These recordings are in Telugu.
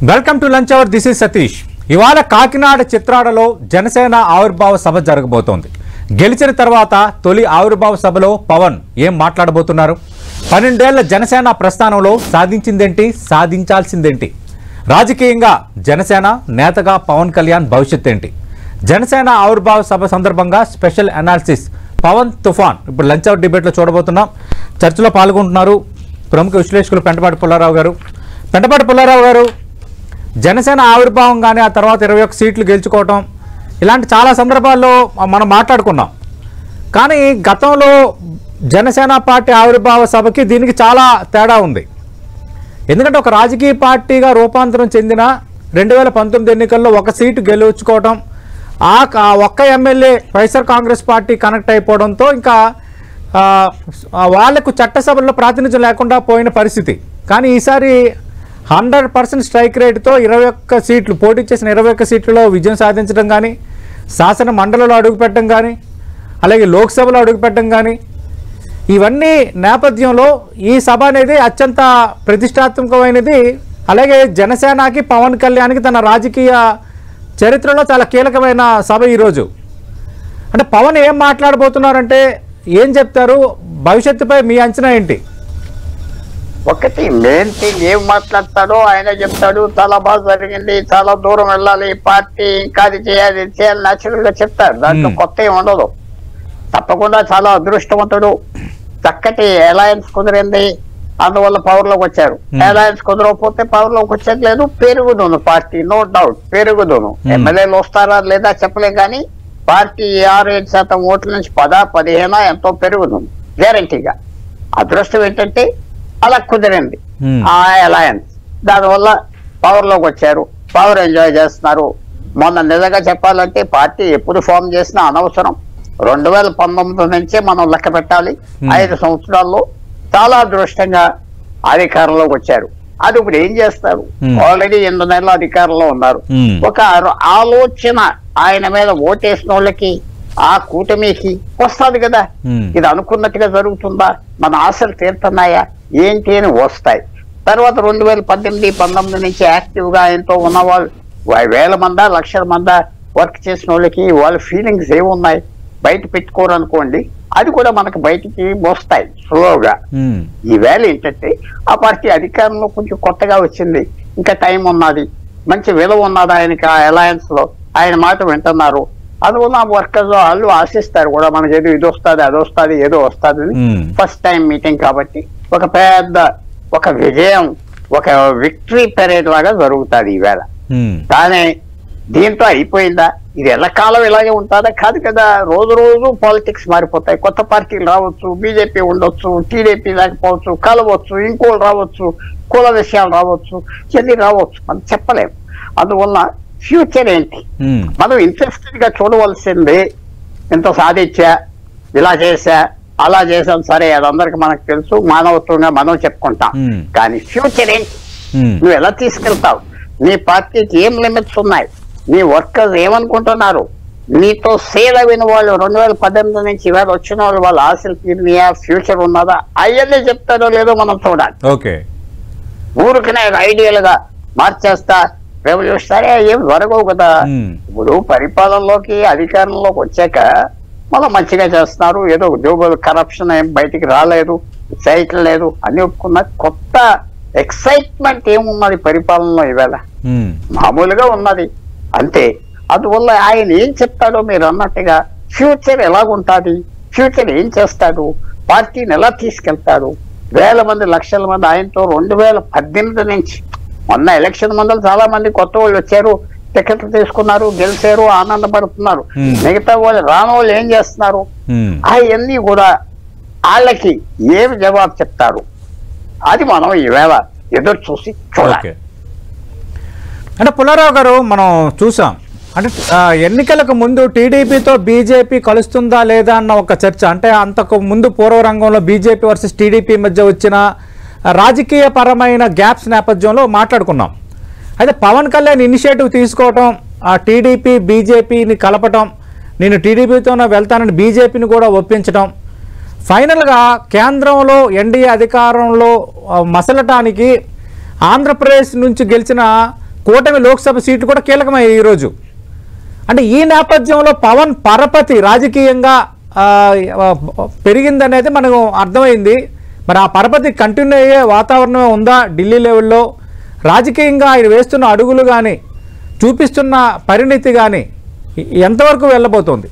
Welcome to lunch hour. This is Satish. ఇవాళ కాకినాడ చిత్రాడలో జనసేన ఆవిర్భావ సభ జరగబోతోంది. గెలిచిన తర్వాత తొలి ఆవిర్భావ సభలో పవన్ ఏం మాట్లాడబోతున్నారు? 12 ఏళ్ల జనసేన ప్రస్థానంలో సాధించిందేంటి, సాధించాల్సిందేంటి? రాజకీయంగా జనసేన నేతగా పవన్ కళ్యాణ్ భవిష్యత్ ఏంటి? జనసేన ఆవిర్భావ సభ సందర్భంగా స్పెషల్ అనాలిసిస్ పవన్ తుఫాన్ ఇప్పుడు లంచ్ అవర్ డిబేట్లో చూడబోతున్నాం. చర్చలో పాల్గొంటున్నారు ప్రముఖ విశ్లేషకులు పెంటపాటి పుల్లారావు గారు. పెంటపాటి పుల్లారావు గారు, జనసేన ఆవిర్భావం కానీ ఆ తర్వాత 21 సీట్లు గెలుచుకోవటం ఇలాంటి చాలా సందర్భాల్లో మనం మాట్లాడుకున్నాం. కానీ గతంలో జనసేన పార్టీ ఆవిర్భావ సభకి దీనికి చాలా తేడా ఉంది. ఎందుకంటే ఒక రాజకీయ పార్టీగా రూపాంతరం చెందిన 2019 ఎన్నికల్లో 1 సీటు గెలుచుకోవటం, ఆ ఒక్క MLA YSR Congress party connect అయిపోవడంతో ఇంకా వాళ్లకు చట్టసభల్లో ప్రాతినిధ్యం లేకుండా పోయిన పరిస్థితి. కానీ ఈసారి 100% స్ట్రైక్ రేటుతో 21 సీట్లు పోటీ చేసిన 21 సీట్లలో విజయం సాధించడం కానీ, శాసన మండలిలో అడుగుపెట్టడం కానీ, అలాగే లోక్సభలో అడుగుపెట్టడం కానీ, ఇవన్నీ నేపథ్యంలో ఈ సభ అనేది అత్యంత ప్రతిష్టాత్మకమైనది. అలాగే జనసేనకి పవన్ కళ్యాణ్కి తన రాజకీయ చరిత్రలో చాలా కీలకమైన సభ ఈరోజు. అంటే పవన్ ఏం మాట్లాడబోతున్నారంటే ఏం చెప్తారు? భవిష్యత్తుపై మీ అంచనా ఏంటి? ఒకటి మెయిన్ థింగ్ ఏం మాట్లాడతాడో ఆయన చెప్తాడు. చాలా బాగా జరిగింది, చాలా దూరం వెళ్ళాలి, పార్టీ ఇంకా అది చేయాలి న్యాచురల్ గా చెప్తాడు. దాంట్లో కొత్త ఏం ఉండదు. తప్పకుండా చాలా అదృష్టవంతుడు. చక్కటి అలయన్స్ కుదిరింది, అందువల్ల పవర్ లోకి వచ్చారు. అలయన్స్ కుదరకపోతే పవర్ లోకి వచ్చేది లేదు. పెరుగుదును పార్టీ, నో డౌట్ పెరుగుదును. ఎమ్మెల్యేలు వస్తారా లేదా చెప్పలే, కానీ పార్టీ 6-7% ఓట్ల నుంచి 10-15 ఎంతో పెరుగుతుంది గ్యారంటీగా. అదృష్టం ఏంటంటే అలా కుదిరింది ఆ అలయన్స్. దానివల్ల పవర్ లోకి వచ్చారు, పవర్ ఎంజాయ్ చేస్తున్నారు. మొన్న నిజంగా చెప్పాలంటే పార్టీ ఎప్పుడు ఫామ్ చేసినా అనవసరం. 2019 నుంచే మనం లెక్క పెట్టాలి. 5 సంవత్సరాల్లో చాలా అదృష్టంగా అధికారంలోకి వచ్చారు. అది ఇప్పుడు ఏం చేస్తారు? ఆల్రెడీ 8 నెలలు అధికారంలో ఉన్నారు. ఒక ఆలోచన ఆయన మీద ఓటేసిన వాళ్ళకి, ఆ కూటమికి వస్తుంది కదా, ఇది అనుకున్నట్టుగా జరుగుతుందా, మన ఆశలు తీరుతున్నాయా ఏంటి అని వస్తాయి. తర్వాత 2018-19 నుంచి యాక్టివ్ గా ఆయనతో ఉన్న వాళ్ళు 1000 మందా 1,00,000 మందా వర్క్ చేసిన వాళ్ళకి వాళ్ళ ఫీలింగ్స్ ఏమున్నాయి బయట పెట్టుకోరు అనుకోండి, అది కూడా మనకు బయటికి వస్తాయి స్లోగా. ఈవేళ ఏంటంటే ఆ పార్టీ అధికారంలో కొంచెం కొత్తగా వచ్చింది, ఇంకా టైం ఉన్నది, మంచి విలువ ఉన్నది ఆయనకి. ఆ అలయన్స్ లో ఆయన మాట వింటున్నారు. అందువల్ల వర్కర్స్ వాళ్ళు ఆశిస్తారు కూడా, మనకి ఏదో ఇది వస్తుంది, అది వస్తుంది, ఏదో వస్తుంది. ఫస్ట్ టైం మీటింగ్ కాబట్టి ఒక పెద్ద ఒక విజయం, ఒక విక్టరీ పెరేడ్ లాగా జరుగుతుంది ఈవేళ. కానీ దీంతో అయిపోయిందా? ఇది ఎల్లకాలం ఇలాగే ఉంటుందా? కాదు కదా. రోజు రోజు పాలిటిక్స్ మారిపోతాయి. కొత్త పార్టీలు రావచ్చు, బీజేపీ ఉండొచ్చు, టీడీపీ లేకపోవచ్చు, కలవచ్చు, ఇంకోళ్ళు రావచ్చు, కుల విషయాలు రావచ్చు, చెల్లి రావచ్చు, మనం చెప్పలేము. అందువల్ల ఫ్యూచర్ ఏంటి మనం ఇంట్రెస్టెడ్ గా చూడవలసింది. ఎంత సాధించా, ఇలా చేశా, అలా చేసాం, సరే అదందరికి మనకు తెలుసు, మానవత్వంగా మనం చెప్పుకుంటాం. కానీ ఫ్యూచర్ ఏంటి? నువ్వు ఎలా తీసుకెళ్తావు? నీ పార్టీకి ఏం లిమిట్స్ ఉన్నాయి? నీ వర్కర్స్ ఏమనుకుంటున్నారు? నీతో సేల్ అయిన వాళ్ళు 2018 నుంచి ఇవాళ వచ్చిన వాళ్ళు, వాళ్ళ ఆశలు తీరినాయా, ఫ్యూచర్ ఉన్నదా, అవన్నీ చెప్తారో లేదో మనం చూడాలి. ఊరికనే ఐడియల్ గా మార్చేస్తా రెవల్యూషనరీ ఏం జరగవు కదా. ఇప్పుడు పరిపాలనలోకి అధికారంలోకి వచ్చాక మనం మంచిగా చేస్తున్నారు, ఏదో ఉద్యోగుల కరప్షన్ ఏం బయటికి రాలేదు, సైకిల్ లేదు అని ఒప్పుకున్న. కొత్త ఎక్సైట్మెంట్ ఏమున్నది పరిపాలనలో ఈవేళ? మామూలుగా ఉన్నది అంతే. అందువల్ల ఆయన ఏం చెప్తాడో మీరు అన్నట్టుగా ఫ్యూచర్ ఎలాగుంటుంది, ఫ్యూచర్ ఏం చేస్తాడు, పార్టీని ఎలా తీసుకెళ్తాడు. 1000 మంది 1,00,000 మంది ఆయనతో 2018 నుంచి మొన్న ఎలక్షన్ మందలు చాలా మంది కొత్త వాళ్ళు వచ్చారు, టికెట్లు తీసుకున్నారు, గెలిచారు, ఆనందపడుతున్నారు. మిగతా వాళ్ళు రాని వాళ్ళు ఏం చేస్తున్నారు? అవన్నీ కూడా వాళ్ళకి ఏమి జవాబు చెప్తారు, అది మనం ఈవేళ ఎదురు చూసి చూడాలి. అంటే పుల్లారావు గారు, మనం చూసాం అంటే ఎన్నికలకు ముందు టీడీపీతో బీజేపీ కలుస్తుందా లేదా అన్న ఒక చర్చ. అంటే అంతకు ముందు పూర్వరంగంలో బీజేపీ వర్సెస్ టీడీపీ మధ్య వచ్చిన రాజకీయ పరమైన గ్యాప్స్ నేపథ్యంలో మాట్లాడుకున్నాం. అయితే పవన్ కళ్యాణ్ ఇనిషియేటివ్ తీసుకోవటం, ఆ టీడీపీ బీజేపీని కలపటం, నేను టీడీపీతోనే వెళ్తానని బీజేపీని కూడా ఒప్పించడం, ఫైనల్గా కేంద్రంలో ఎన్డీఏ అధికారంలో మసలటానికి ఆంధ్రప్రదేశ్ నుంచి గెలిచిన కూటమి లోక్సభ సీట్లు కూడా కీలకమయ్యాయి ఈరోజు. అంటే ఈ నేపథ్యంలో పవన్ పరపతి రాజకీయంగా పెరిగిందనేది మనకు అర్థమైంది. మరి ఆ పరపతి కంటిన్యూ అయ్యే వాతావరణం ఉందా? ఢిల్లీ లెవెల్లో రాజకీయంగా ఆయన వేస్తున్న అడుగులు కానీ చూపిస్తున్న పరిణితి కానీ ఎంతవరకు వెళ్ళబోతోంది?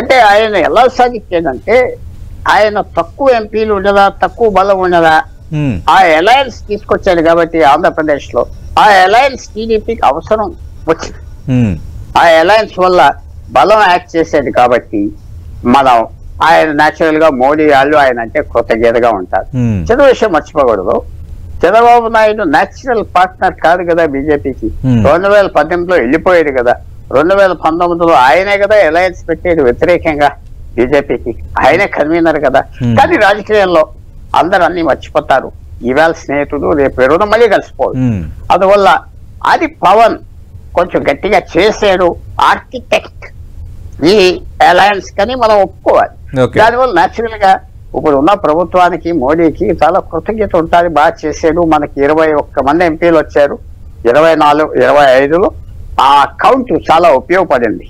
అంటే ఆయన ఎలా సాధించేదంటే ఆయన తక్కువ ఎంపీలు ఉండదా, తక్కువ బలం ఉండదా, ఆ అలయన్స్ తీసుకొచ్చాడు కాబట్టి ఆంధ్రప్రదేశ్ లో ఆ అలయన్స్ టీడీపీకి అవసరం వచ్చింది. ఆ అలయన్స్ వల్ల బలం యాక్ట్ చేసేది కాబట్టి మనం ఆయన న్యాచురల్ గా మోడీ వాళ్ళు ఆయన అంటే కృతజ్ఞతగా ఉంటారు. చిన్న విషయం మర్చిపోకూడదు, చంద్రబాబు నాయుడు న్యాచురల్ పార్ట్నర్ కాదు కదా బీజేపీకి. 2018లో వెళ్ళిపోయాడు కదా, 2019లో ఆయనే కదా అలయన్స్ పెట్టేది వ్యతిరేకంగా బీజేపీకి, ఆయనే కన్వీనర్ కదా. కానీ రాజకీయాల్లో అందరూ అన్ని మర్చిపోతారు. ఇవాళ స్నేహితుడు, రేపు ఎరువును మళ్ళీ కలిసిపోదు. అందువల్ల అది పవన్ కొంచెం గట్టిగా చేసాడు, ఆర్కిటెక్ట్ ఈ అలయన్స్ కని మనం ఒప్పుకోవాలి. దానివల్ల న్యాచురల్ గా ఇప్పుడు ఉన్న ప్రభుత్వానికి మోడీకి చాలా కృతజ్ఞత ఉంటుంది. బాగా చేసాడు. మనకి 21 మంది ఎంపీలు వచ్చారు 25లో. ఆ అకౌంట్ చాలా ఉపయోగపడింది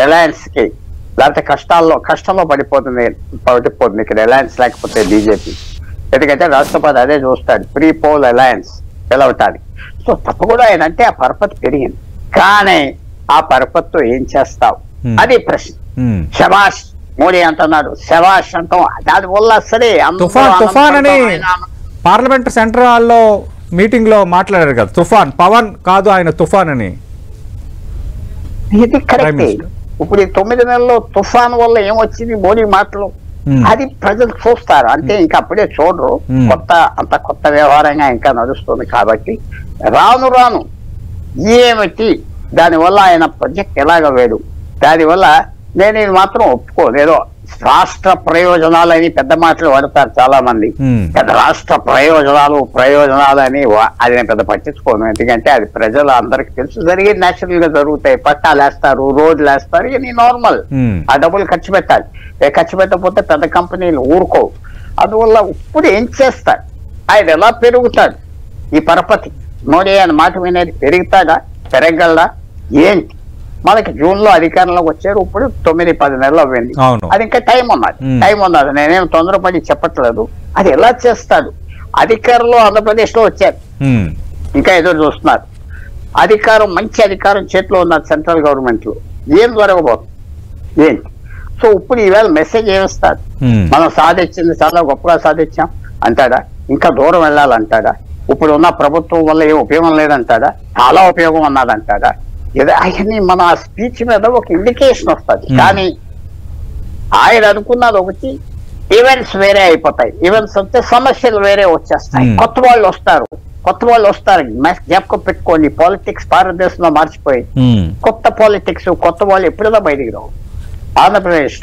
అలయన్స్ కి. లేకపోతే కష్టంలో పడిపోతుంది ఇక్కడ అలయన్స్ లేకపోతే బీజేపీ. ఎందుకంటే రాష్ట్రపతి అదే చూస్తాడు, ప్రీ పోల్ అలయన్స్ పిలవటానికి. సో తప్పకుండా ఆయన అంటే ఆ పరపతి పెరిగింది. కానీ ఆ పరపతితో ఏం చేస్తావు అది ప్రశ్న. శబాష్ మోడీ అంటున్నాడు, శబాష్ అంటాం. దానివల్ల సరే తుఫాన్ అని పార్లమెంట్ సెంట్రల్ హాల్లో మీటింగ్ లో మాట్లాడారు కదా, తుఫాన్ పవన్ కాదు ఆయన తుఫాన్ అని. ఇది కరెక్టే. ఇప్పుడు ఈ 9 నెలల్లో తుఫాన్ వల్ల ఏమొచ్చింది మోడీ మాటలు, అది ప్రజలు చూస్తారు. అంటే ఇంకా అప్పుడే చూడరు, అంత కొత్త వ్యవహారంగా ఇంకా నడుస్తుంది కాబట్టి రాను రాను ఏమిటి దానివల్ల ఆయన ప్రొజెక్ట్ ఎలాగ వేడు. దానివల్ల నేను ఇది మాత్రం ఒప్పుకోను. ఏదో రాష్ట్ర ప్రయోజనాలని పెద్ద మాటలు వాడతారు చాలా మంది. పెద్ద రాష్ట్ర ప్రయోజనాలు అని అది నేను పెద్ద పట్టించుకోను. ఎందుకంటే అది ప్రజలు అందరికి తెలుసు, జరిగేది న్యాచురల్ గా జరుగుతాయి. పట్టాలు వేస్తారు, రోడ్లు వేస్తారు, ఇవన్నీ నార్మల్. ఆ డబ్బులు ఖర్చు పెట్టాలి. ఖర్చు పెట్టకపోతే పెద్ద కంపెనీలు ఊరుకోవు. అందువల్ల ఇప్పుడు ఏం చేస్తాడు, ఆయన ఎలా పెరుగుతాడు ఈ పరపతి, మోడీ అని మాట వినేది పెరుగుతాడా, పెరగలడా, ఏంటి? మనకి జూన్ లో అధికారంలోకి వచ్చారు, ఇప్పుడు 9-10 నెలలు అవ్వింది. అది ఇంకా టైం ఉన్నది. నేనేం తొందరపడి చెప్పట్లేదు. అది ఎలా చేస్తాడు? అధికారంలో ఆంధ్రప్రదేశ్ లో వచ్చారు, ఇంకా ఎదురు చూస్తున్నారు. మంచి అధికారం చేతిలో ఉన్నది సెంట్రల్ గవర్నమెంట్ లో. ఏం జరగబోతుంది ఏంటి? సో ఇప్పుడు ఈవేళ మెసేజ్ ఏమిస్తాడు? మనం సాధించింది చాలా గొప్పగా సాధించాం అంటాడా, ఇంకా దూరం వెళ్ళాలంటాడా, ఇప్పుడు ఉన్న ప్రభుత్వం వల్ల ఏం ఉపయోగం లేదంటాడా, చాలా ఉపయోగం అన్నదంటాడా? అవన్నీ మన స్పీచ్ మీద ఒక ఇండికేషన్ వస్తుంది. కానీ ఆయన అనుకున్నది ఒకటి, ఈవెంట్స్ వేరే అయిపోతాయి. ఈవెంట్స్ వస్తే సమస్యలు వేరే వచ్చేస్తాయి. కొత్త వాళ్ళు వస్తారు. జ్ఞాపకం పెట్టుకోండి, పాలిటిక్స్ భారతదేశంలో మార్చిపోయి కొత్త పాలిటిక్స్, కొత్త వాళ్ళు ఎప్పుడైనా బయటికి రావు. ఆంధ్రప్రదేశ్,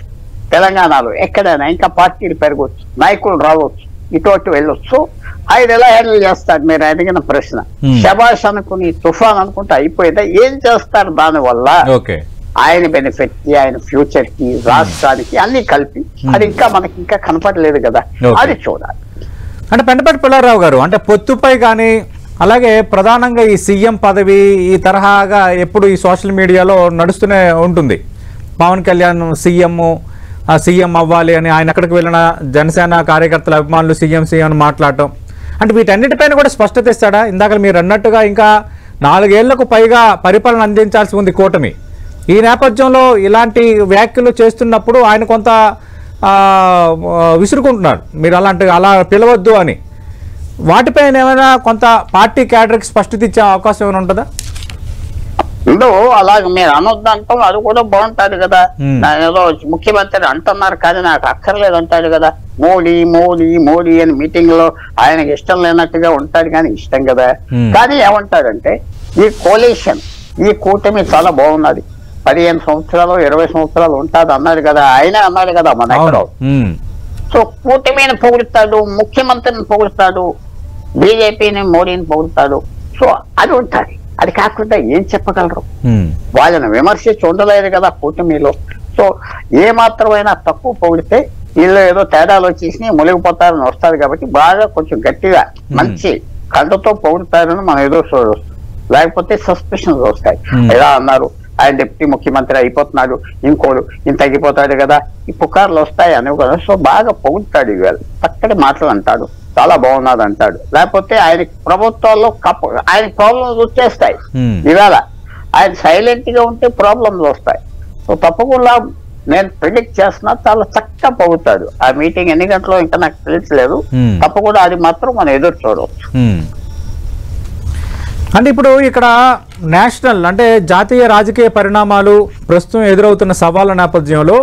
తెలంగాణలో ఎక్కడైనా ఇంకా పార్టీలు పెరగవచ్చు, నాయకులు రావచ్చు, ఇటు వెళ్ళొచ్చు. ఆయన ఎలా హ్యాండిల్ చేస్తాడు? మీరు అడిగిన ప్రశ్న. శబాష్ అనుకుని తుఫాన్ అనుకుంటే అయిపోయిందా? ఏం చేస్తారు దానివల్ల? ఆయన బెనిఫిట్ కి, ఆయన ఫ్యూచర్ కి, రాష్ట్రానికి అన్ని కలిపి అది ఇంకా మనకి ఇంకా కనపడలేదు కదా, అది చూడాలి. అంటే పెంటపాటి పుల్లారావు గారు, అంటే పొత్తుపై కానీ అలాగే ప్రధానంగా ఈ సీఎం పదవి ఈ తరహాగా ఎప్పుడు ఈ సోషల్ మీడియాలో నడుస్తూనే ఉంటుంది. పవన్ కళ్యాణ్ సీఎం అవ్వాలి అని ఆయన ఎక్కడికి వెళ్ళిన జనసేన కార్యకర్తల అభిమానులు సీఎం అని మాట్లాడటం, అంటే వీటన్నిటిపైన కూడా స్పష్టత ఇస్తాడా? ఇందాక మీరు అన్నట్టుగా ఇంకా 4 ఏళ్లకు పైగా పరిపాలన అందించాల్సి ఉంది కూటమి. ఈ నేపథ్యంలో ఇలాంటి వ్యాఖ్యలు చేస్తున్నప్పుడు ఆయన కొంత విసురుకుంటున్నారు, మీరు అలా పిలవద్దు అని. వాటిపైన ఏమైనా కొంత పార్టీ క్యాడర్కి స్పష్టత ఇచ్చే అవకాశం ఏమైనా ఉంటుందా? అలాగే మీరు అనొద్దంటాం, అది కూడా బాగుంటది కదా. ఏదో ముఖ్యమంత్రి అంటున్నారు కానీ నాకు అక్కర్లేదు అంటాడు కదా. మోడీ అని మీటింగ్ లో ఆయనకి ఇష్టం లేనట్టుగా ఉంటాడు, కానీ ఇష్టం కదా. కానీ ఏమంటాడంటే ఈ కోalition, ఈ కూటమి చాలా బాగున్నది, 15 సంవత్సరాలు 20 సంవత్సరాలు ఉంటుంది అన్నాడు కదా. ఆయనే అన్నాడు కదా మన ఎక్కడ. సో కూటమిని పొగుడుతాడు, ముఖ్యమంత్రిని పొగుడుతాడు, బీజేపీని మోడీని పొగుడుతాడు. సో అది ఉంటుంది. అది కాకుండా ఏం చెప్పగలరు? వాళ్ళని విమర్శించి ఉండలేదు కదా కూటమిలో. సో ఏ మాత్రమైనా తక్కువ పొగిడితే వీళ్ళు ఏదో తేడాలు వచ్చేసి మునిగిపోతారని వస్తారు కాబట్టి బాగా కొంచెం గట్టిగా మంచి కంటతో పొగుడుతారని మనం ఏదో చూడవచ్చు. లేకపోతే సస్పెషన్స్ వస్తాయి. ఎలా అన్నారు, ఆయన డిప్యూటీ ముఖ్యమంత్రి అయిపోతున్నాడు, ఇంకోడు ఇంత తగ్గిపోతాడు కదా, ఈ పుకార్లు వస్తాయి అని కదా. సో బాగా పొగుతాడు, ఇవాళ చక్కటి మాటలు అంటాడు, చాలా బాగున్నది అంటాడు. లేకపోతే ఆయన ప్రభుత్వాల్లో ఆయన ప్రాబ్లమ్స్ వచ్చేస్తాయి. ఇవాళ ఆయన సైలెంట్ గా ఉంటే ప్రాబ్లమ్స్ వస్తాయి. సో తప్పకుండా నేను ప్రిడిక్ట్ చేస్తున్నా చాలా చక్కగా పొగుతాడు. ఆ మీటింగ్ ఎన్ని గంటలో ఇంకా నాకు తెలియట్లేదు, తప్పకుండా అది మాత్రం మనం ఎదురు చూడవచ్చు. అంటే ఇప్పుడు ఇక్కడ నేషనల్ అంటే జాతీయ రాజకీయ పరిణామాలు ప్రస్తుతం ఎదురవుతున్న సవాళ్ళ నేపథ్యంలో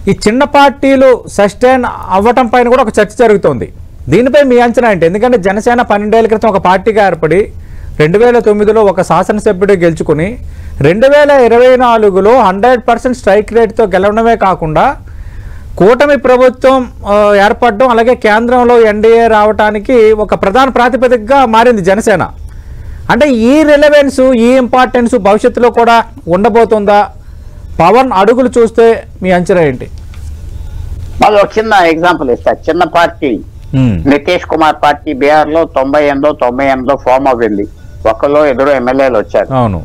ఈ చిన్న పార్టీలు సస్టైన్ అవ్వటం పైన కూడా ఒక చర్చ జరుగుతోంది. దీనిపై మీ అంచనా ఏంటి? ఎందుకంటే జనసేన 12 ఏళ్ల క్రితం ఒక పార్టీగా ఏర్పడి 2009లో ఒక శాసనసభ్యుడు గెలుచుకుని 2024లో 100% స్ట్రైక్ రేట్తో గెలవడమే కాకుండా కూటమి ప్రభుత్వం ఏర్పడడం, అలాగే కేంద్రంలో ఎన్డీఏ రావడానికి ఒక ప్రధాన ప్రాతిపదికగా మారింది జనసేన. అంటే ఈ రిలవెన్స్, ఈ ఇంపార్టెన్స్ భవిష్యత్తులో కూడా ఉండబోతుందా? పవన్ అడుగులు చూస్తే మీ అంచనా ఏంటి? వాళ్ళు ఒక చిన్న ఎగ్జాంపుల్ ఇస్తారు. చిన్న పార్టీ నితీష్ కుమార్ పార్టీ బీహార్ లో 98లో ఫామ్ అవ్వింది. ఒకళ్ళు ఎదురు ఎమ్మెల్యేలు వచ్చారు. అవును.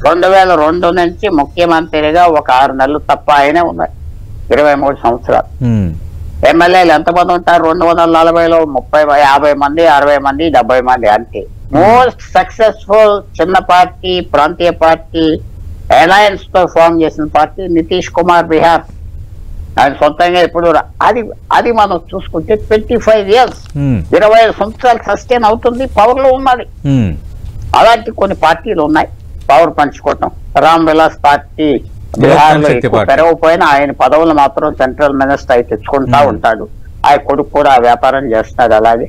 2002 నుంచి ముఖ్యమంత్రిగా ఒక 6 నెలలు తప్ప ఆయనే ఉన్నారు. 23 సంవత్సరాలు. ఎమ్మెల్యేలు ఎంతమంది ఉంటారు? 240లో 30, 50 మంది, 60 మంది, 70 మంది అంతే. మోస్ట్ సక్సెస్ఫుల్ చిన్న పార్టీ, ప్రాంతీయ పార్టీ, అలయన్స్ తో ఫామ్ చేసిన పార్టీ నితీష్ కుమార్ బీహార్. ఆయన సొంతంగా ఇప్పుడు అది మనం చూసుకుంటే 25 years, 25 సంవత్సరాలు సస్టైన్ అవుతుంది, పవర్ లో ఉన్నది. అలాంటి కొన్ని పార్టీలు ఉన్నాయి పవర్ పంచుకోవటం. రామ్ విలాస్ పార్టీ బీహార్ లో పెరగపోయినా ఆయన పదవులు మాత్రం సెంట్రల్ మినిస్టర్ అయి తెచ్చుకుంటా ఉంటాడు. ఆయన కొడుకు కూడా వ్యాపారం చేస్తున్నాడు. అలాగే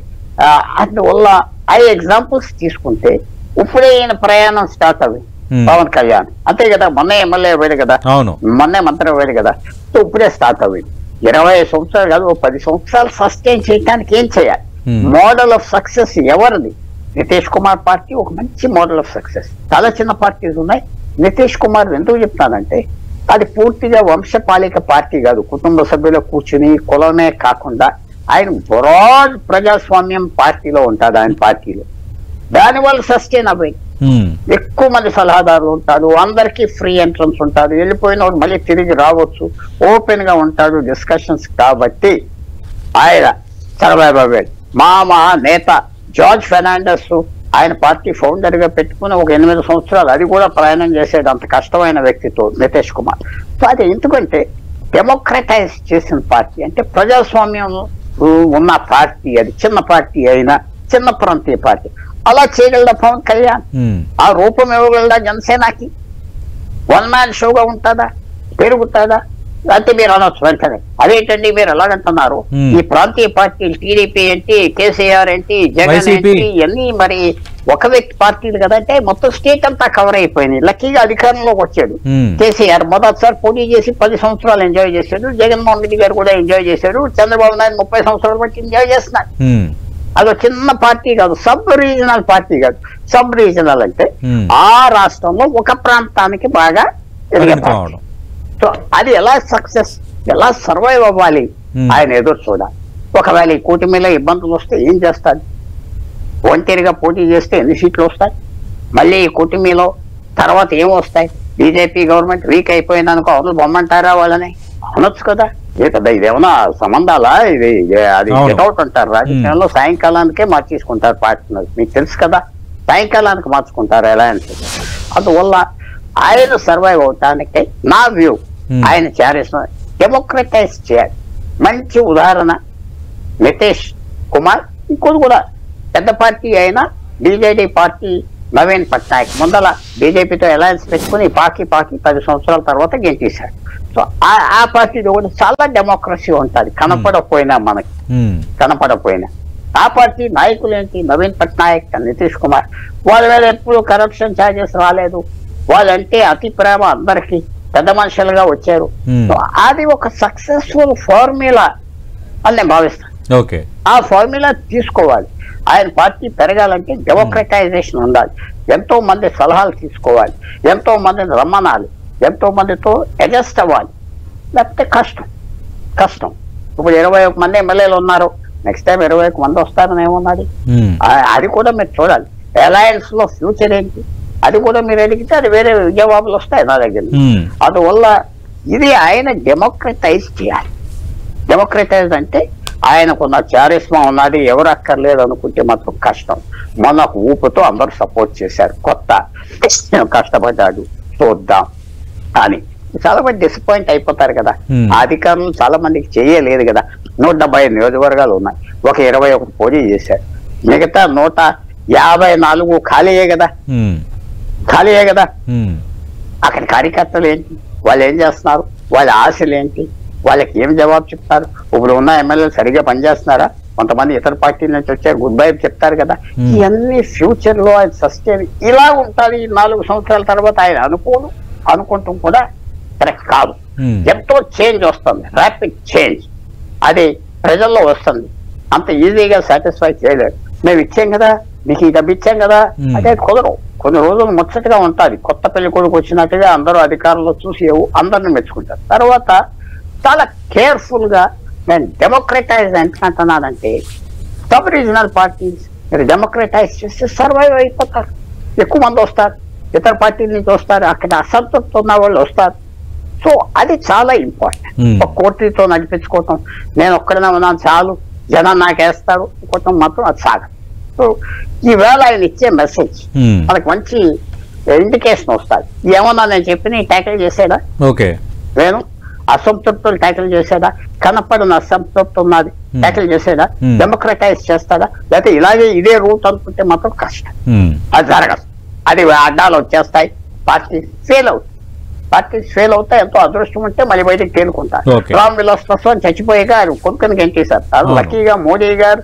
అందువల్ల ఆ ఎగ్జాంపుల్స్ తీసుకుంటే ఇప్పుడే ఈయన ప్రయాణం స్టార్ట్ అవి పవన్ కళ్యాణ్ అంతే కదా. మొన్న ఎమ్మెల్యే అయ్యాడు కదా, మొన్నే మంత్రి అయ్యాడు కదా. సో ఇప్పుడే స్టార్ట్ అవ్వింది. 25 సంవత్సరాలు కాదు, 10 సంవత్సరాలు సస్టైన్ చేయడానికి ఏం చేయాలి? మోడల్ ఆఫ్ సక్సెస్ ఎవరిది? నితీష్ కుమార్ పార్టీ ఒక మంచి మోడల్ ఆఫ్ సక్సెస్. చాలా చిన్న పార్టీలు ఉన్నాయి. నితీష్ కుమార్ ఎందుకు చెప్తానంటే అది పూర్తిగా వంశపాలిక పార్టీ కాదు. కుటుంబ సభ్యులు కూర్చుని కులమే కాకుండా ఆయన బ్రాడ్ ప్రజాస్వామ్యం పార్టీలో ఉంటాడు. ఆయన పార్టీలో దానివల్ల సస్టైన్ అవ్వాలి. ఎక్కువ మంది సలహాదారులు ఉంటాడు, అందరికీ ఫ్రీ ఎంట్రన్స్ ఉంటాడు, వెళ్ళిపోయిన మళ్ళీ తిరిగి రావచ్చు, ఓపెన్ గా ఉంటాడు డిస్కషన్స్. కాబట్టి ఆయన సర్వైవ్ అవ్వాలి. మా నేత జార్జ్ ఫెర్నాండెస్ ఆయన పార్టీ ఫౌండర్ గా పెట్టుకుని ఒక 8 సంవత్సరాలు అది కూడా ప్రయాణం చేసేది. అంత కష్టమైన వ్యక్తితో నితీష్ కుమార్. సో అది ఎందుకంటే డెమోక్రటైజ్ చేసిన పార్టీ, అంటే ప్రజాస్వామ్యం ఉన్న పార్టీ. అది చిన్న పార్టీ అయినా, చిన్న ప్రాంతీయ పార్టీ. అలా చేయగలదా పవన్ కళ్యాణ్? ఆ రూపం ఇవ్వగలదా జనసేనకి? 1 man షోగా ఉంటుందా? పెరుగుతుందా? అంటే మీరు అనొచ్చు వెంటనే, అదేంటండి మీరు ఎలాగంటున్నారు? ఈ ప్రాంతీయ పార్టీలు టీడీపీ ఏంటి, కేసీఆర్ ఏంటి, జగన్ ఏంటి, ఇవన్నీ మరి ఒక వ్యక్తి పార్టీలు కదా. అంటే మొత్తం స్టేట్ అంతా కవర్ అయిపోయింది. లక్కీగా అధికారంలోకి వచ్చాడు కేసీఆర్. మొదటిసారి పోటీ చేసి 10 సంవత్సరాలు ఎంజాయ్ చేశాడు. జగన్మోహన్ రెడ్డి గారు కూడా ఎంజాయ్ చేశాడు. చంద్రబాబు నాయుడు 30 సంవత్సరాలు బట్టి ఎంజాయ్ చేస్తున్నాడు. అదో చిన్న పార్టీ కాదు, సబ్ రీజనల్ పార్టీ కాదు. సబ్ రీజనల్ అంటే ఆ రాష్ట్రంలో ఒక ప్రాంతానికి బాగా ఎదిగిపోవడం. సో అది ఎలా సక్సెస్, ఎలా సర్వైవ్ అవ్వాలి ఆయన ఎదురు చూడాలి. ఒకవేళ ఈ కూటమిలో ఇబ్బందులు వస్తే ఏం చేస్తాడు? ఒంటరిగా పోటీ చేస్తే ఎన్ని సీట్లు వస్తాయి? మళ్ళీ ఈ కూటమిలో తర్వాత ఏం వస్తాయి? బీజేపీ గవర్నమెంట్ వీక్ అయిపోయిందనుకో అవతల బొమ్మంటారా వాళ్ళని? అనొచ్చు కదా. కదా ఇదేమన్నా సంబంధాలా? ఇది అది గెట్అవుట్ అంటారు రాజకీయంలో. సాయంకాలానికే మార్చేసుకుంటారు పార్ట్నర్స్, మీకు తెలుసు కదా. సాయంకాలానికి మార్చుకుంటారు అలయన్స్. అందువల్ల ఆయన సర్వైవ్ అవటానికి నా వ్యూ ఆయన చేసిన డెమోక్రటైజ్ చేయాలి. మంచి ఉదాహరణ నితీష్ కుమార్. ఇంకోటి కూడా పెద్ద పార్టీ అయినా బీజేడీ పార్టీ నవీన్ పట్నాయక్ ముందల బీజేపీతో అలయన్స్ పెట్టుకుని పాకి 10 సంవత్సరాల తర్వాత గెలిచేశాడు. సో ఆ పార్టీలో కూడా చాలా డెమోక్రసీ ఉంటుంది. కనపడకపోయినా మనకి కనపడకపోయినా ఆ పార్టీ నాయకులు ఏంటి? నవీన్ పట్నాయక్, నితీష్ కుమార్. వాళ్ళ మీద ఎప్పుడు కరప్షన్ ఛార్జెస్ రాలేదు. వాళ్ళంటే అతి ప్రేమ, అందరికి పెద్ద మనుషులుగా వచ్చారు. అది ఒక సక్సెస్ఫుల్ ఫార్ములా అని నేను భావిస్తాను. ఆ ఫార్ములా తీసుకోవాలి. ఆయన పార్టీ పెరగాలంటే డెమోక్రటైజేషన్ ఉండాలి. ఎంతో మంది సలహాలు తీసుకోవాలి, ఎంతో మందిని రమ్మనాలి, ఎంతో మందితో అడ్జస్ట్ అవ్వాలి. లేకపోతే కష్టం. ఇప్పుడు 21 మంది ఎమ్మెల్యేలు ఉన్నారు, నెక్స్ట్ టైం 21 మంది వస్తారని ఏమున్నది? అది కూడా మీరు చూడాలి. అలయన్స్ లో ఫ్యూచర్ ఏంటి అది కూడా మీరు అడిగితే అది వేరే జవాబులు వస్తాయి నా దగ్గర. అందువల్ల ఇది ఆయన డెమోక్రటైజ్ చేయాలి. డెమోక్రటైజ్ అంటే ఆయనకున్న చారిస్మా ఉన్నది, ఎవరు అక్కర్లేదు అనుకుంటే మాత్రం కష్టం. మొన్నకు ఊపుతో అందరూ సపోర్ట్ చేశారు, కొత్త కష్టపడ్డాడు చూద్దాం అని. చాలా మంది డిసప్పాయింట్ అయిపోతారు కదా. అధికారులు చాలా మందికి చేయలేదు కదా. 170 నియోజకవర్గాలు ఉన్నాయి, ఒక 21 పోటీ చేశారు, మిగతా 154 ఖాళీయే కదా. అక్కడ కార్యకర్తలు ఏంటి, వాళ్ళు ఏం చేస్తున్నారు, వాళ్ళ ఆశలు ఏంటి, వాళ్ళకి ఏం జవాబు చెప్తారు? ఇప్పుడు ఉన్న ఎమ్మెల్యేలు సరిగ్గా పనిచేస్తున్నారా? కొంతమంది ఇతర పార్టీల నుంచి వచ్చారు, గుడ్ బై చెప్తారు కదా. ఇవన్నీ ఫ్యూచర్ లో ఆయన సస్టైన్ ఇలా ఉంటుంది. 4 సంవత్సరాల తర్వాత ఆయన అనుకుంటాం కూడా కరెక్ట్ కాదు. ఎంతో చేంజ్ వస్తుంది, ర్యాపిడ్ చేంజ్, అది ప్రజల్లో వస్తుంది. అంత ఈజీగా సాటిస్ఫై చేయలేరు. మేము ఇచ్చాం కదా, మీకు ఈ డబ్బు ఇచ్చాం కదా, అదే కుదరవు. కొన్ని రోజులు ముచ్చటగా ఉంటుంది, కొత్త పెళ్లి కొడుకు వచ్చినట్టుగా అందరూ అధికారంలో చూసి అందరిని మెచ్చుకుంటారు. తర్వాత చాలా కేర్ఫుల్ గా నేను డెమోక్రటైజ్ అంటున్నానంటే, సబ్ రీజనల్ పార్టీస్ మీరు డెమోక్రటైజ్ చేస్తే సర్వైవ్ అయిపోతారు. ఎక్కువ మంది వస్తారు, ఇతర పార్టీల నుంచి వస్తారు, అక్కడ అసంతృప్తి ఉన్న వాళ్ళు వస్తారు. సో అది చాలా ఇంపార్టెంట్. ఒక కోర్టుతో నడిపించుకోవటం, నేను ఒక్కడనే ఉన్నాను చాలు, జనం నాకేస్తాడు అనుకోవటం మాత్రం అది సాగదు. సో ఈవేళ ఆయన ఇచ్చే మెసేజ్ మనకు మంచి ఇండికేషన్ వస్తుంది. ఏమన్నా నేను చెప్పి ట్యాకిల్ చేసాడా, నేను అసంతృప్తులు ట్యాకిల్ చేసాడా, కనపడిన అసంతృప్తి ఉన్నది ట్యాకిల్ చేసాడా, డెమోక్రటైజ్ చేస్తాడా, లేకపోతే ఇలాగే ఇదే రూట్ అనుకుంటే మాత్రం కష్టం. అది జరగదు. అది అడ్డాలు వచ్చేస్తాయి, పార్టీ ఫెయిల్ అవుతుంది. పార్టీస్ ఫెయిల్ అవుతాయి. ఎంతో అదృష్టం ఉంటే మళ్ళీ బయటకు తేలుకుంటారు. రామ్ విలాస్ పాస్వాన్ చచ్చిపోయాక ఆయన కొడుకుని గెంటేశారు. లక్కీగా మోడీ గారు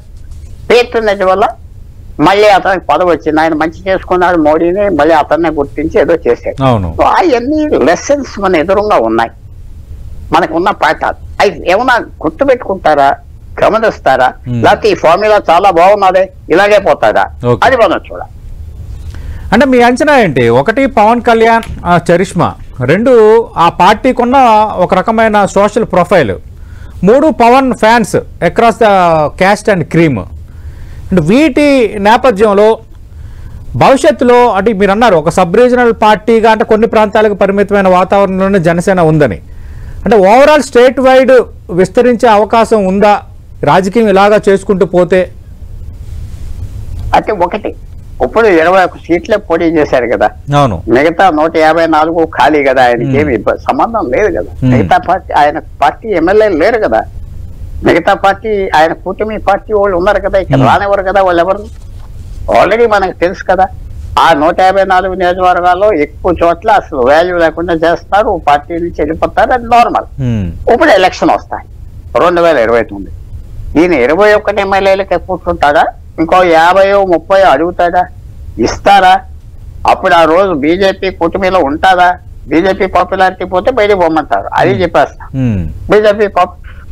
పేర్కొన్నది వల్ల మళ్ళీ అతనికి పదవి వచ్చింది. ఆయన మంచి చేసుకున్నాడు మోడీని, మళ్ళీ అతన్నే గుర్తించి ఏదో చేశాడు. సో అవన్నీ లెసన్స్ మన ఎదురుగా ఉన్నాయి, మనకున్న పాఠాలు. అవి ఏమన్నా గుర్తు పెట్టుకుంటారా, గమనిస్తారా, లేకపోతే ఈ ఫార్ములా చాలా బాగున్నదే ఇలాగే పోతారా, అది మనం చూడాలి. అంటే మీ అంచనా ఏంటి? ఒకటి పవన్ కళ్యాణ్ చరిష్మా, 2 ఆ పార్టీకి ఉన్న ఒక రకమైన social profile, 3 Pawan fans across the caste and creed. అంటే వీటి నేపథ్యంలో భవిష్యత్తులో అంటే మీరు అన్నారు ఒక సబ్ రీజనల్ పార్టీగా అంటే కొన్ని ప్రాంతాలకు పరిమితమైన వాతావరణంలోనే జనసేన ఉందని, అంటే ఓవరాల్ స్టేట్ వైడ్ విస్తరించే అవకాశం ఉందా రాజకీయం ఇలాగా చేసుకుంటూ పోతే? అంటే ఒకటి, ఇప్పుడు 21 సీట్లే పోటీ చేశారు కదా, అవును, మిగతా 154 ఖాళీ కదా. ఆయనకి ఏమి సంబంధం లేదు కదా. మిగతా పార్టీ ఆయన పార్టీ ఎమ్మెల్యేలు లేరు కదా. మిగతా పార్టీ ఆయన కూటమి పార్టీ వాళ్ళు ఉన్నారు కదా, ఇక్కడ రానివ్వరు కదా వాళ్ళు ఎవరు. ఆల్రెడీ మనకు తెలుసు కదా, ఆ 154 నియోజకవర్గాల్లో ఎక్కువ చోట్ల అసలు వాల్యూ లేకుండా చేస్తారు, పార్టీ నుంచి వెళ్ళిపోతారు, అది నార్మల్. ఇప్పుడు ఎలక్షన్ వస్తాయి 2029. ఈయన 21 ఎమ్మెల్యేలకి కూర్చుంటాడా, ఇంకో 50-30 అడుగుతాడా, ఇస్తారా? అప్పుడు ఆ రోజు బీజేపీ కూటమిలో ఉంటాదా? బీజేపీ పాపులారిటీ పోతే బయటకు పోమంటారు, అది చెప్పేస్తా. బీజేపీ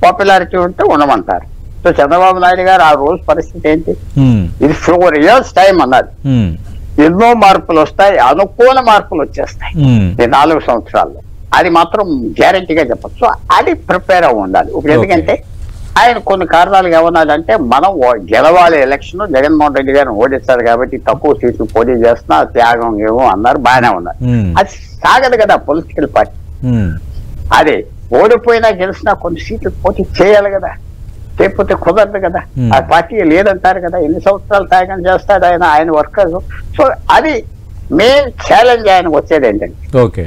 పాపులారిటీ ఉంటే ఉండమంటారు. సో చంద్రబాబు నాయుడు గారు ఆ రోజు పరిస్థితి ఏంటి? ఇది 4 years టైం అన్నది. ఎన్నో మార్పులు వస్తాయి, అనుకూల మార్పులు వచ్చేస్తాయి ఈ 4 సంవత్సరాల్లో, అది మాత్రం గ్యారంటీగా చెప్పచ్చు. సో అది ప్రిపేర్ అవ్వ ఉండాలి ఇప్పుడు. ఎందుకంటే ఆయన కొన్ని కారణాలు ఏమన్నాడంటే, మనం గెలవాలి ఎలక్షన్, జగన్మోహన్ రెడ్డి గారిని ఓడిస్తారు కాబట్టి తక్కువ సీట్లు పోటీ చేస్తున్నా, త్యాగం ఏమో అన్నారు, బాగానే ఉన్నారు. అది సాగదు కదా పొలిటికల్ పార్టీ. అదే ఓడిపోయినా గెలిచినా కొన్ని సీట్లు పోటీ చేయాలి కదా, లేకపోతే కుదరదు కదా. ఆ పార్టీ లేదంటారు కదా, ఎన్ని సంవత్సరాలు త్యాగం చేస్తాడు ఆయన వర్కర్స్. సో అది మెయిన్ ఛాలెంజ్ ఆయనకు వచ్చేది ఏంటంటే,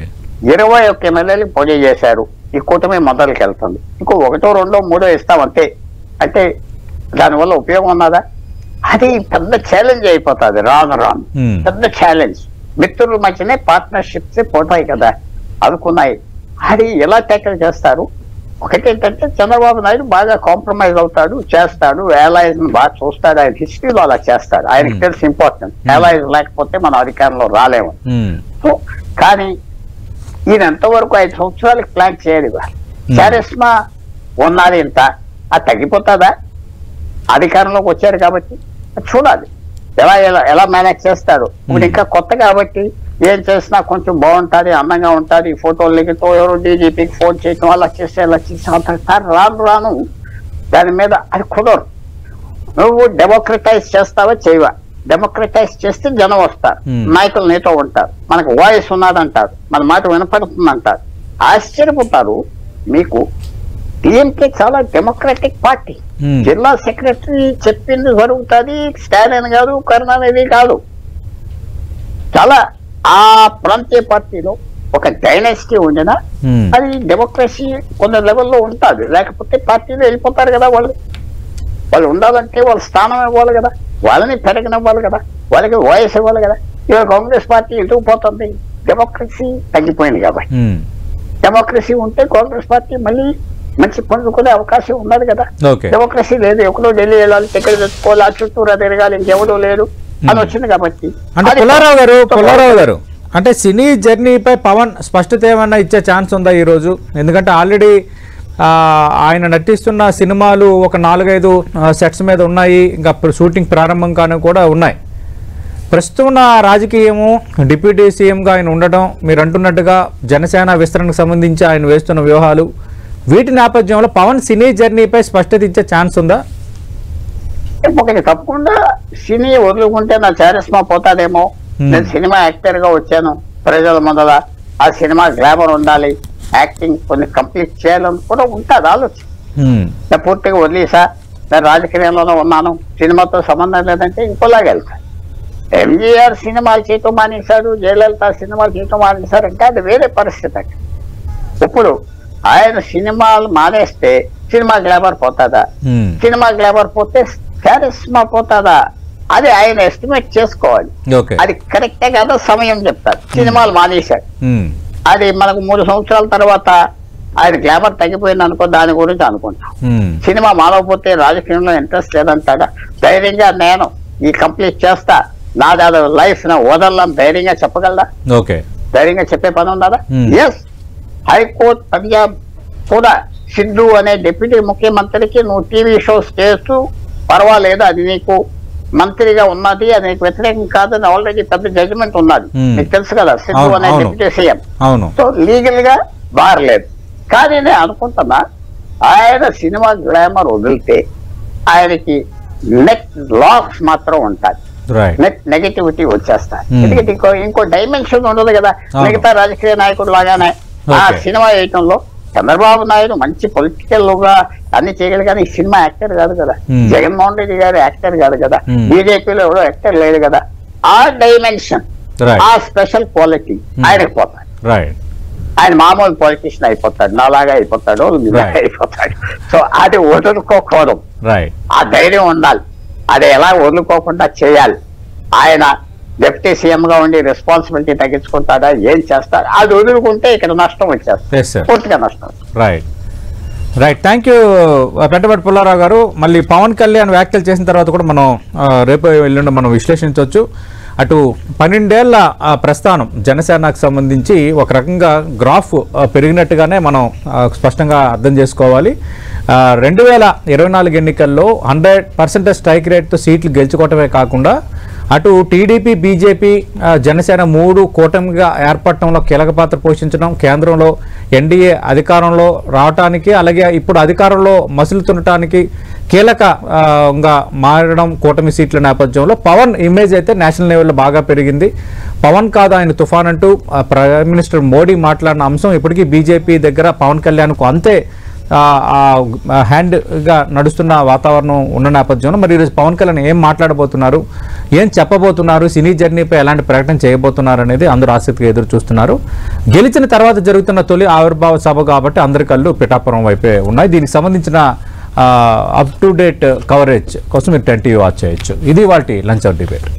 21 ఎమ్మెల్యేలు పోటీ చేశారు, ఈ కూటమి మొదలుకి వెళ్తుంది, ఇంకో 1, 2, 3 ఇస్తామంతే. అంటే దానివల్ల ఉపయోగం ఉన్నదా? అది పెద్ద ఛాలెంజ్ అయిపోతుంది రాను పెద్ద ఛాలెంజ్. మిత్రుల మధ్యనే పార్ట్నర్షిప్స్ పోతాయి కదా అనుకున్నాయి. అది ఎలా ట్యాకిల్ చేస్తారు? ఒకటేంటంటే చంద్రబాబు నాయుడు బాగా కాంప్రమైజ్ అవుతాడు, చేస్తాడు, allies ని బాగా చూస్తాడు. ఆయన హిస్టరీలో అలా చేస్తాడు, ఆయనకి తెలిసి ఇంపార్టెంట్. allies లేకపోతే మనం అధికారంలో రాలేము. సో కానీ ఈయన ఎంతవరకు 5 సంవత్సరాలకు ప్లాన్ చేయదు. చారిస్మా ఉన్నది ఇంత, అది తగ్గిపోతుందా? అధికారంలోకి వచ్చారు కాబట్టి చూడాలి ఎలా మేనేజ్ చేస్తారు. ఇప్పుడు ఇంకా కొత్త కాబట్టి ఏం చేసినా కొంచెం బాగుంటుంది, అందంగా ఉంటుంది. ఈ ఫోటోలు లిఖితో ఎవరు డీజీపీకి ఫోన్ చేయటం, అలా చేస్తే రాను దాని మీద అది కుదరదు. నువ్వు డెమోక్రటైజ్ చేస్తావా చేయవా, డెమోక్రటైజ్ చేస్తే జనం వస్తారు, నాయకులు నీతో ఉంటారు, మనకు వాయిస్ ఉన్నదంటారు, మన మాట వినపడుతుందంటారు. ఆశ్చర్యపోతారు. మీకు టీఎంకే చాలా డెమోక్రటిక్ పార్టీ. జిల్లా సెక్రటరీ చెప్పింది జరుగుతుంది. స్టాలిన్ కాదు, కరుణానిధి కాదు. చాలా ఆ ప్రాంతీయ పార్టీలో ఒక డైనాసిటీ ఉండినా అది డెమోక్రసీ కొన్ని లెవెల్లో ఉంటుంది. లేకపోతే పార్టీలో వెళ్ళిపోతారు కదా. వాళ్ళు ఉండాలంటే వాళ్ళ స్థానం ఇవ్వాలి కదా, వాళ్ళని పెరగనివ్వాలి కదా, వాళ్ళకి వాయిస్ ఇవ్వాలి కదా. ఇవాళ కాంగ్రెస్ పార్టీ ఎందుకు పోతుంది? డెమోక్రసీ తగ్గిపోయింది కాబట్టి. డెమోక్రసీ ఉంటే కాంగ్రెస్ పార్టీ మళ్ళీ మంచి పొందుకునే అవకాశం ఉన్నది కదా. డెమోక్రసీ లేదు. ఎక్కడో ఢిల్లీ వెళ్ళాలి, టికెట్ తెచ్చుకోవాలి, ఆ చుట్టూరా తిరగాలి, ఇంకెవడో లేదు అని వచ్చింది కాబట్టి. అంటే పుల్లారావు గారు అంటే సినీ జర్నీపై పవన్ స్పష్టత ఏమన్నా ఇచ్చే ఛాన్స్ ఉందా ఈరోజు? ఎందుకంటే ఆల్రెడీ ఆయన నటిస్తున్న సినిమాలు ఒక 4-5 సెట్స్ మీద ఉన్నాయి, ఇంకా షూటింగ్ ప్రారంభం కానీ కూడా ఉన్నాయి. ప్రస్తుతం ఉన్న రాజకీయము డిప్యూటీ సీఎంగా ఆయన ఉండడం, మీరు అంటున్నట్టుగా జనసేన విస్తరణకు సంబంధించి ఆయన వేస్తున్న వ్యూహాలు, వీటి నేపథ్యంలో పవన్ సినీ జర్నీపై స్పష్టత ఇచ్చే ఛాన్స్ ఉందా? ఒకటి తప్పకుండా సినీ వదులుకుంటే నా చారిస్మా పోతాదేమో. నేను సినిమా యాక్టర్ గా వచ్చాను ప్రజల మొదల, ఆ సినిమా గ్లామర్ ఉండాలి, యాక్టింగ్ కొన్ని కంప్లీట్ చేయాలని కూడా ఉంటుంది ఆలోచన. నేను పూర్తిగా వదిలేసా, నేను రాజకీయంలోనే ఉన్నాను, సినిమాతో సంబంధం లేదంటే ఇంకోలాగా వెళ్తాను. ఎంజీఆర్ సినిమాలు చేయటం మానేశాడు, జయలలిత సినిమాలు చేయటం మానేశారు అంటే అది వేరే పరిస్థితి అండి. ఇప్పుడు ఆయన సినిమాలు మానేస్తే సినిమా గ్లామర్ పోతుందా? సినిమా గ్లామర్ పోతే చారిస్మా పోతుందా? అది ఆయన ఎస్టిమేట్ చేసుకోవాలి. అది కరెక్టే కదా సమయం చెప్తారు. సినిమాలు మానేశాడు, అది మనకు 3 సంవత్సరాల తర్వాత ఆయన గ్లామర్ తగ్గిపోయింది అనుకో, దాని గురించి అనుకుంటాం. సినిమా మానకపోతే రాజకీయంలో ఇంట్రెస్ట్ లేదంటాడా? ధైర్యంగా నేను ఈ కంప్లీట్ చేస్తా, నాది లైఫ్ నా వదలని ధైర్యంగా చెప్పగలరా? ధైర్యంగా చెప్పే పని ఉన్నదా? ఎస్, హైకోర్టు పంజాబ్ కూడా సిద్ధు అనే డిప్యూటీ ముఖ్యమంత్రికి నువ్వు టీవీ షోస్ చేస్తూ పర్వాలేదు, అది నీకు మంత్రిగా ఉన్నది, అది నీకు వ్యతిరేకం కాదని ఆల్రెడీ పెద్ద జడ్జిమెంట్ ఉన్నది, మీకు తెలుసు కదా. సిద్ధు అనే డిప్యూటీ సీఎం. సో లీగల్ గా బారలేదు. కానీ నేను అనుకుంటున్నా ఆయన సినిమా గ్లామర్ వదిలితే ఆయనకి నెట్ లాస్ మాత్రం ఉంటాయి, నెట్ నెగటివిటీ వచ్చేస్తాయి. ఎందుకంటే ఇంకో డైమెన్షన్ ఉండదు కదా మిగతా రాజకీయ నాయకుడు లాగానే. ఆ సినిమా వేయటంలో చంద్రబాబు నాయుడు మంచి పొలిటికల్ గా అన్ని చేయగలరు, కానీ ఈ సినిమా యాక్టర్ కాదు కదా. జగన్మోహన్ రెడ్డి గారు యాక్టర్ కాదు కదా, బీజేపీలో ఎవరో యాక్టర్ లేదు కదా. ఆ డైమెన్షన్, ఆ స్పెషల్ క్వాలిటీ ఆయనకు పోతాడు. ఆయన మామూలు పొలిటీషియన్ అయిపోతాడు, నాలాగా అయిపోతాడు, అయిపోతాడు. సో అది వదులుకోకూడదు, ఆ ధైర్యం ఉండాలి. అది ఎలా వదులుకోకుండా చేయాలి. ఆయన డిప్యూటీ సీఎం గా ఉండి రెస్పాన్సిబిలిటీ తగ్గించుకుంటాడా, ఏం చేస్తాడు? అది వదులుకుంటే ఇక్కడ నష్టం వచ్చేస్తుంది, పూర్తిగా నష్టం. రైట్, థ్యాంక్ యూ పెద్దపట్టి పుల్లారావు గారు. మళ్ళీ పవన్ కళ్యాణ్ వ్యాఖ్యలు చేసిన తర్వాత కూడా మనం రేపు ఎల్లుండి మనం విశ్లేషించవచ్చు. అటు 12 ఏళ్ల ప్రస్థానం జనసేనకు సంబంధించి ఒక రకంగా గ్రాఫ్ పెరిగినట్టుగానే మనం స్పష్టంగా అర్థం చేసుకోవాలి. 2024 ఎన్నికల్లో 100% స్ట్రైక్ రేట్తో సీట్లు గెలుచుకోవటమే కాకుండా అటు టీడీపీ, బీజేపీ, జనసేన 3 కూటమిగా ఏర్పడటంలో కీలక పాత్ర పోషించడం, కేంద్రంలో ఎన్డీఏ అధికారంలో రావటానికి, అలాగే ఇప్పుడు అధికారంలో మసులుతుండటానికి కీలకంగా మారడం కూటమి సీట్ల నేపథ్యంలో పవన్ ఇమేజ్ అయితే నేషనల్ లెవెల్లో బాగా పెరిగింది. పవన్ కాదు ఆయన తుఫాన్ అంటూ ప్రైమ్ మినిస్టర్ మోడీ మాట్లాడిన అంశం ఇప్పటికీ బీజేపీ దగ్గర పవన్ కళ్యాణ్కు అంతే హ్యాండ్గా నడుస్తున్న వాతావరణం ఉన్న నేపథ్యంలో మరి ఈరోజు పవన్ కళ్యాణ్ ఏం మాట్లాడబోతున్నారు, ఏం చెప్పబోతున్నారు, సినీ జర్నీపై ఎలాంటి ప్రకటన చేయబోతున్నారు అనేది అందరూ ఆసక్తిగా ఎదురు చూస్తున్నారు. గెలిచిన తర్వాత జరుగుతున్న తొలి ఆవిర్భావ సభ కాబట్టి అందరి కళ్ళు పిఠాపురం వైపే ఉన్నాయి. దీనికి సంబంధించిన అప్ టు డేట్ కవరేజ్ కోసం మీరు 10 టీవీ వాచ్ చేయొచ్చు. ఇది వాటి లంచ్ అవర్ డిబేట్.